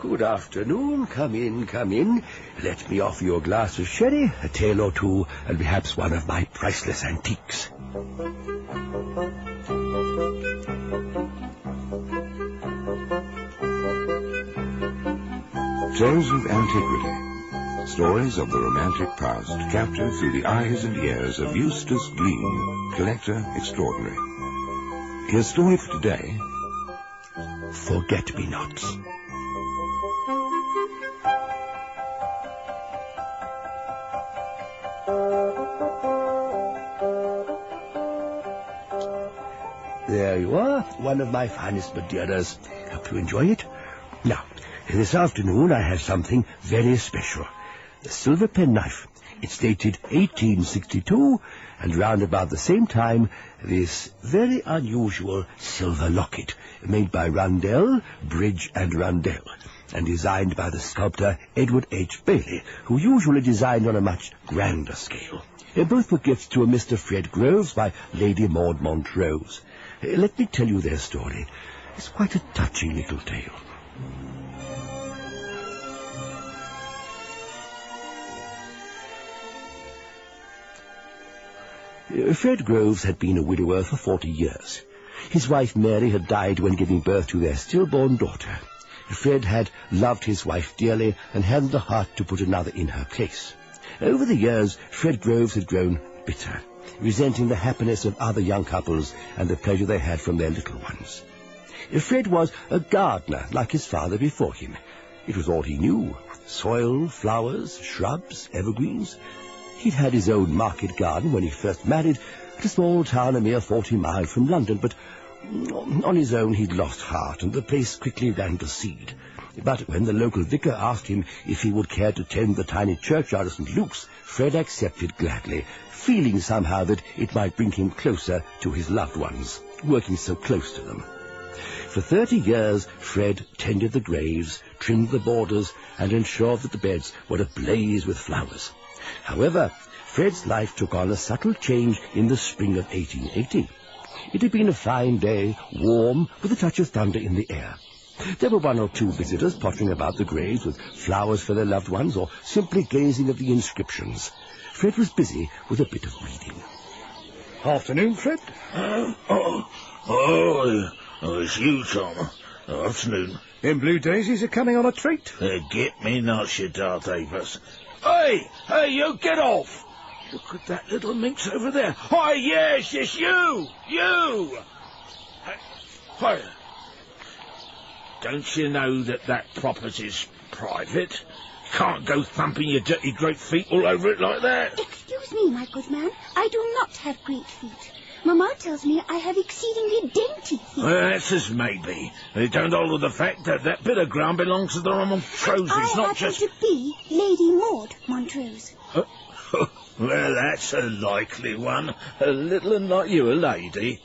Good afternoon. Come in, come in. Let me offer you a glass of sherry, a tale or two, and perhaps one of my priceless antiques. Tales of Antiquity. Stories of the romantic past captured through the eyes and ears of Eustace Green, collector extraordinary. His story for today: Forget-me-nots. There you are, one of my finest Madeiras. Hope you enjoy it. Now, this afternoon I have something very special. The silver penknife. It's dated 1862, and round about the same time, this very unusual silver locket, made by Rundell, Bridge and Rundell, and designed by the sculptor Edward H. Bailey, who usually designed on a much grander scale. Both were gifts to a Mr. Fred Groves by Lady Maud Montrose. Let me tell you their story. It's quite a touching little tale. Fred Groves had been a widower for 40 years. His wife Mary had died when giving birth to their stillborn daughter. Fred had loved his wife dearly and hadn't the heart to put another in her place. Over the years, Fred Groves had grown bitter, resenting the happiness of other young couples and the pleasure they had from their little ones. Fred was a gardener like his father before him. It was all he knew: soil, flowers, shrubs, evergreens. He'd had his own market garden when he first married, at a small town a mere 40 miles from London, but on his own he'd lost heart, and the place quickly ran to seed. But when the local vicar asked him if he would care to tend the tiny churchyard of St. Luke's, Fred accepted gladly, feeling somehow that it might bring him closer to his loved ones, working so close to them. For 30 years, Fred tended the graves, trimmed the borders, and ensured that the beds were ablaze with flowers. However, Fred's life took on a subtle change in the spring of 1880. It had been a fine day, warm, with a touch of thunder in the air. There were one or two visitors pottering about the graves with flowers for their loved ones, or simply gazing at the inscriptions. Fred was busy with a bit of reading. Afternoon, Fred. It's you, Tom. Afternoon. Them blue daisies are coming on a treat. Get me not, you dart apers. Hey, you get off! Look at that little minx over there. Hi, yes, you! Hi. Don't you know that property's private? Can't go thumping your dirty great feet all over it like that. Excuse me, my good man. I do not have great feet. Mamma tells me I have exceedingly dainty feet. That's as maybe. It don't alter the fact that that bit of ground belongs to the Montroses, not just... I happen to be Lady Maud Montrose. Well, that's a likely one. A little un like you, a lady.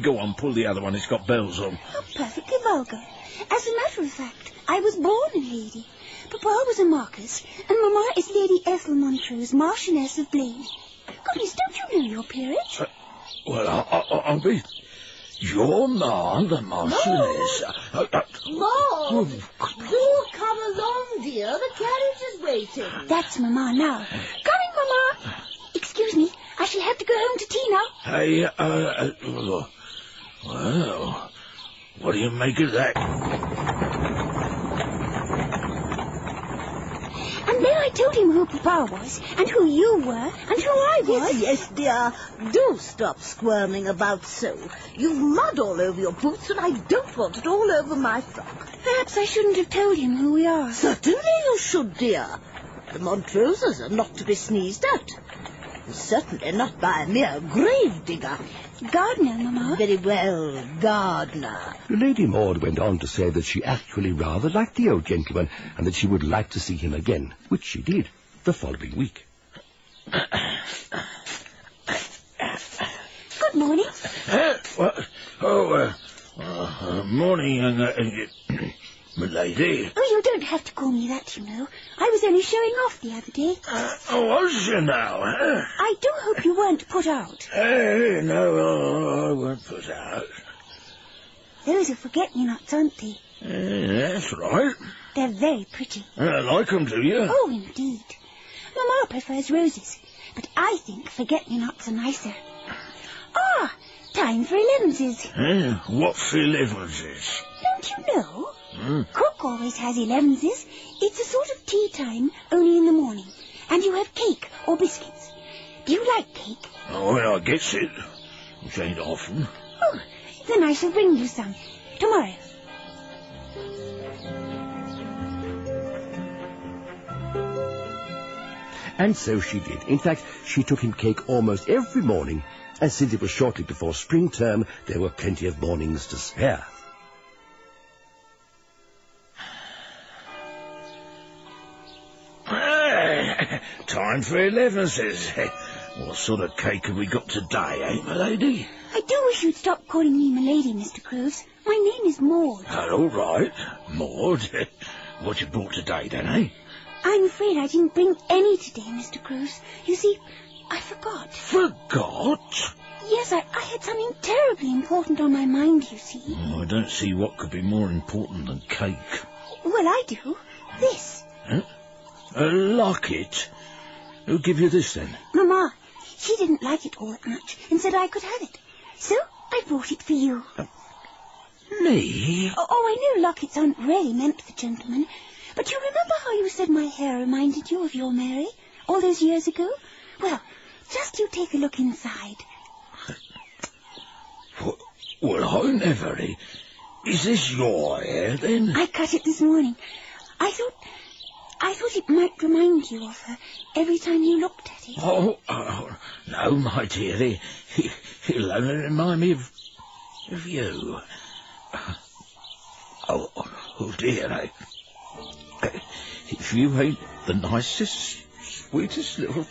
Go on, pull the other one. It's got bells on. How perfectly vulgar. As a matter of fact, I was born a lady. Papa was a Marquis, and Mamma is Lady Ethel Montrose, Marchioness of Blaine. Goodness, don't you know your peerage? I'll be... Your Ma, the Marchioness... Maud, do come along, dear. The carriage is waiting. That's Mamma now. Coming, Mamma. Excuse me, I shall have to go home to tea now. Hey, well, what do you make of that? And then I told him who Papa was, and who you were, and who I was. Yes, dear. Do stop squirming about so. You've mud all over your boots, and I don't want it all over my frock. Perhaps I shouldn't have told him who we are. Certainly you should, dear. The Montroses are not to be sneezed at. And certainly not by a mere grave digger. Gardener, Mamma. Very well, gardener. Lady Maud went on to say that she actually rather liked the old gentleman, and that she would like to see him again, which she did the following week. Good morning. Morning, milady. Oh, you don't have to call me that, you know. I was only showing off the other day. Was you now? I do hope you weren't put out. No, I weren't put out. Those are forget-me-nots, aren't they? That's right. They're very pretty. I like 'em, do you? Oh, indeed. Mamma prefers roses, but I think forget-me-nots are nicer. Ah, time for 11s. What's 11s? Don't you know? Cook always has 11s. It's a sort of tea time, only in the morning. And you have cake or biscuits. Do you like cake? Oh, well, I guess it. Which ain't often. Oh, then I shall bring you some. Tomorrow. And so she did. In fact, she took him cake almost every morning, and since it was shortly before spring term, there were plenty of mornings to spare. Time for 11s. What sort of cake have we got today, eh, my lady? I do wish you'd stop calling me milady, Mr. Groves. My name is Maud. All right, Maud. What you brought today, then, eh? I'm afraid I didn't bring any today, Mr. Groves. You see, I forgot. Forgot? Yes, I had something terribly important on my mind, you see. Oh, I don't see what could be more important than cake. Well, I do. This. Huh? A locket? Who'll give you this, then? Mamma. She didn't like it all that much and said I could have it. So I brought it for you. Me? Oh, I know lockets aren't really meant for gentlemen, but you remember how you said my hair reminded you of your Mary all those years ago? Well, just you take a look inside. Well, I never... Is this your hair, then? I cut it this morning. I thought it might remind you of her every time you looked at it. Oh, no, my dear. It'll only remind me of you. Oh dear. If you ain't the nicest, sweetest little...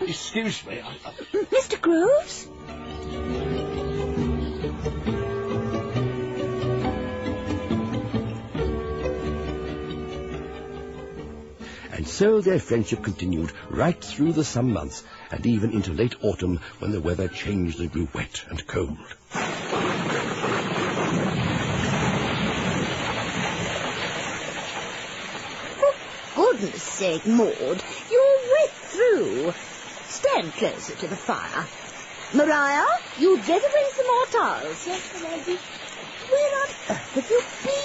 Excuse me. Mr. Groves? And so their friendship continued right through the summer months, and even into late autumn when the weather changed and grew wet and cold. For goodness sake, Maud, you're wet through. Stand closer to the fire. Maria, you'd better bring some more towels. Yes, lady. Where on earth have you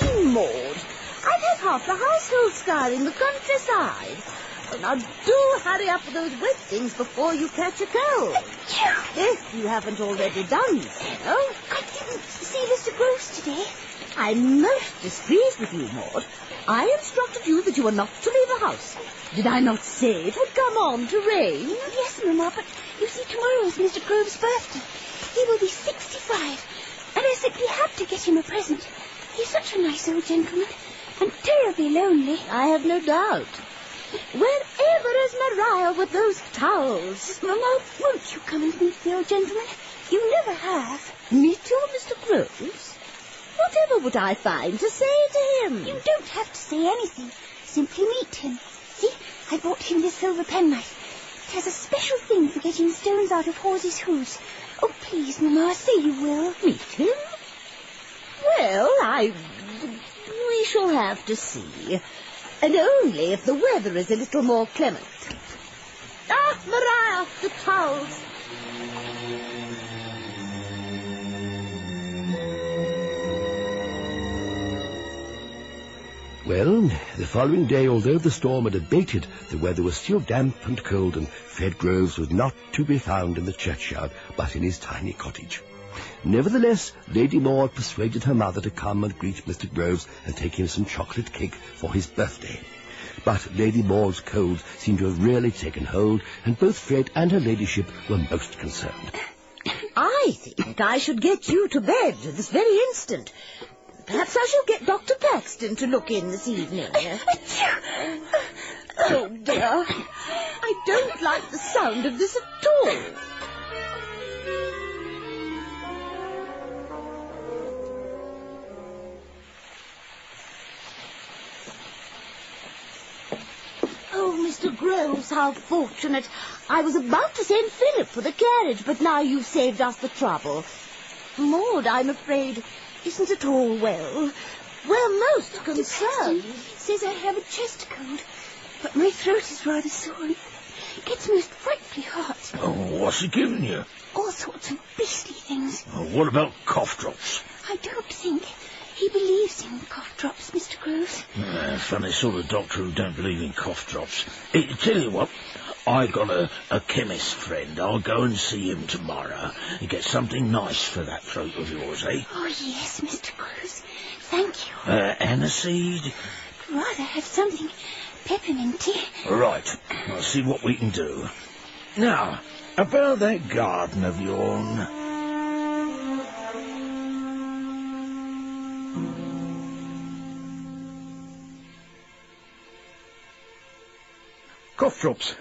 been, Maud? I've had half the household scouring the countryside. Oh, now do hurry up with those wet things before you catch a cold. If you haven't already done so. I didn't see Mr. Groves today. I'm most displeased with you, Maud. I instructed you that you were not to leave the house. Did I not say it would come on to rain? Yes, Mamma, but you see, tomorrow is Mr. Groves' birthday. He will be 65, and I simply had to get him a present. He's such a nice old gentleman, and terribly lonely. I have no doubt. Wherever is Maria with those towels? Mamma, won't you come and meet the old gentleman? You never have. Meet you, Mr. Groves? Whatever would I find to say to him? You don't have to say anything. Simply meet him. See, I brought him this silver penknife. It has a special thing for getting stones out of horses' hooves. Oh, please, Mamma, say you will. Meet him? Well, we shall have to see. And only if the weather is a little more clement. Ah, Maria, the towels. Well, the following day, although the storm had abated, the weather was still damp and cold, and Fred Groves was not to be found in the churchyard, but in his tiny cottage. Nevertheless, Lady Maud persuaded her mother to come and greet Mr. Groves and take him some chocolate cake for his birthday. But Lady Maud's cold seemed to have really taken hold, and both Fred and her ladyship were most concerned. I think I should get you to bed this very instant. Perhaps I shall get Dr. Paxton to look in this evening. Oh, dear. I don't like the sound of this at all. Oh, Mr. Groves, how fortunate. I was about to send Philip for the carriage, but now you've saved us the trouble. Maud, I'm afraid isn't at all well. We're most concerned. Says I have a chest cold, but my throat is rather sore. It gets most frightfully hot. Oh, what's he giving you? All sorts of beastly things. Oh, what about cough drops? I don't think he believes in cough drops, Mr. Groves. Funny sort of doctor who don't believe in cough drops. Tell you what, I got a chemist friend. I'll go and see him tomorrow and get something nice for that throat of yours, eh? Oh, yes, Mr. Groves. Thank you. Aniseed? I'd rather have something pepperminty. Right, I'll see what we can do. Now, about that garden of yours. Cough drops.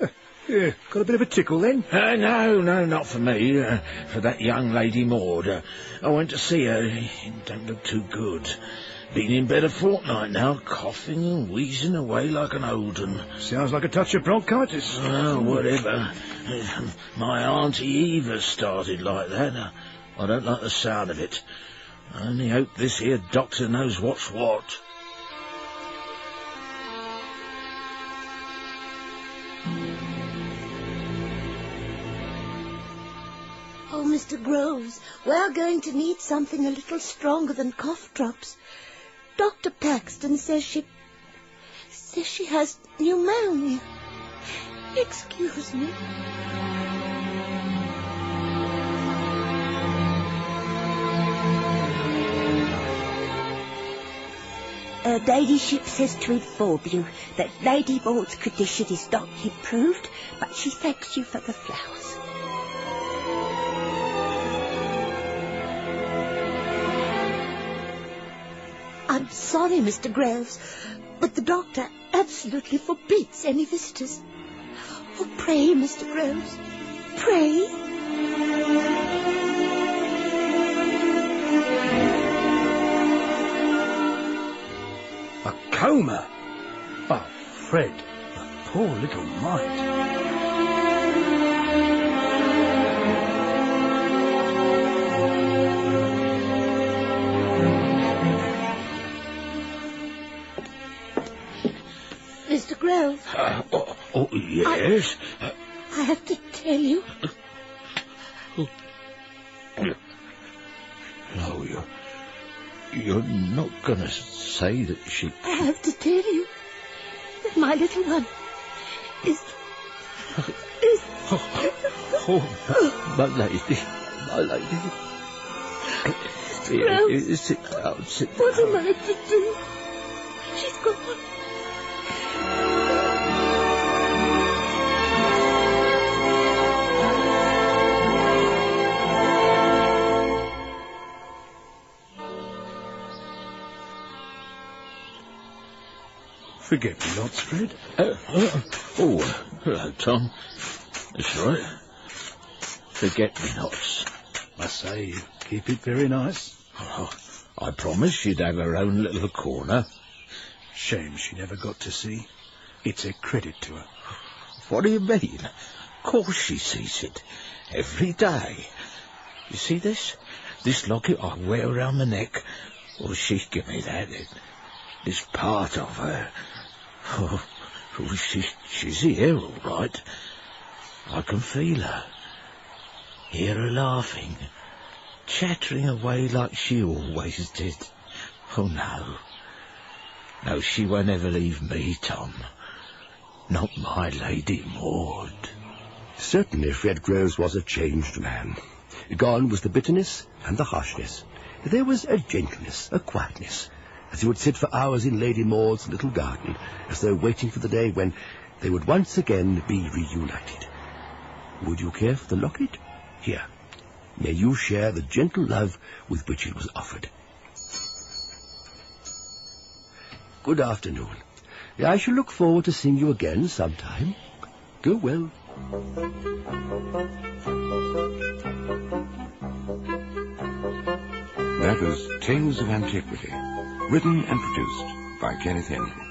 Yeah, got a bit of a tickle then? No, not for me. For that young lady Maud. I went to see her. It don't look too good. Been in bed a fortnight now, coughing and wheezing away like an old un. Sounds like a touch of bronchitis. Oh, whatever. My Auntie Eva started like that. I don't like the sound of it. I only hope this here doctor knows what's what. Oh, Mr. Groves, we're going to need something a little stronger than cough drops. Dr. Paxton says she has pneumonia. Excuse me. Her ladyship says to inform you that Lady Maud's condition is not improved, but she thanks you for the flowers. I'm sorry, Mr. Groves, but the doctor absolutely forbids any visitors. Oh, pray, Mr. Groves, pray. A coma? Oh, Fred, the poor little mite. Mr. Groves. Yes? I have to tell you. No, you're not going to say that she... I have to tell you that my little one is... Oh, my lady. Here, sit down. What am I to do? She's gone. Forget-me-nots, Fred. Hello, Tom. That's right. Forget-me-nots. I say, you keep it very nice. Oh, I promised she'd have her own little corner. Shame she never got to see. It's a credit to her. What do you mean? Of course she sees it. Every day. You see this? This locket I wear around my neck. Well, she give me that. It's part of her. Oh, she's here, all right. I can feel her. Hear her laughing. Chattering away like she always did. Oh, no. No, she won't ever leave me, Tom. Not my Lady Maud. Certainly Fred Groves was a changed man. Gone was the bitterness and the harshness. There was a gentleness, a quietness, as he would sit for hours in Lady Maud's little garden, as though waiting for the day when they would once again be reunited. Would you care for the locket? Here, may you share the gentle love with which it was offered. Good afternoon. I shall look forward to seeing you again sometime. Go well. That was Tales of Antiquity, written and produced by Kenneth Henry.